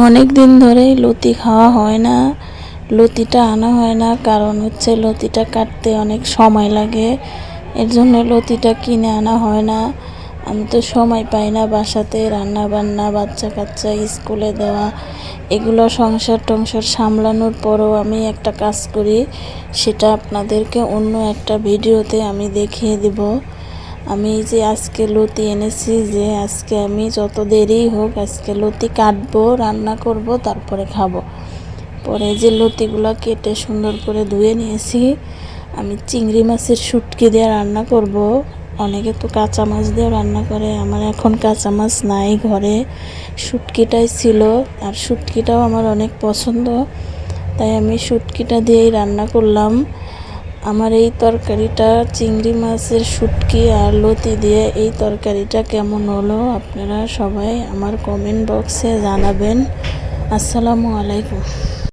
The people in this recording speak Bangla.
অনেক দিন ধরেই লতি খাওয়া হয় না। লতিটা আনা হয় না, কারণ হচ্ছে লতিটা কাটতে অনেক সময় লাগে। এর জন্য লতিটা কিনে আনা হয় না। আমি তো সময় পাই না, বাসাতে রান্না বান্না, বাচ্চা কাচ্চা স্কুলে দেওয়া, এগুলো সংসার টংসার সামলানোর পরও আমি একটা কাজ করি, সেটা আপনাদেরকে অন্য একটা ভিডিওতে আমি দেখিয়ে দিব। আমি যে আজকে লতি এনেছি, যে আজকে আমি যত দেরি হোক আজকে লতি কাটবো, রান্না করব, তারপরে খাবো। পরে যে লতিগুলো কেটে সুন্দর করে ধুয়ে নিয়েছি, আমি চিংড়ি মাছের শুটকি দিয়ে রান্না করব। অনেকে তো কাঁচা মাছ দিয়েও রান্না করে, আমার এখন কাঁচা মাছ নাই ঘরে, শুটকিটাই ছিল। আর শুটকিটাও আমার অনেক পছন্দ, তাই আমি শুটকিটা দিয়েই রান্না করলাম। আমার এই তরকারিটা, চিংড়ি মাছের শুটকি আর লতি দিয়ে এই তরকারিটা কেমন হলো আপনারা সবাই আমার কমেন্ট বক্সে জানাবেন। আসসালামু আলাইকুম।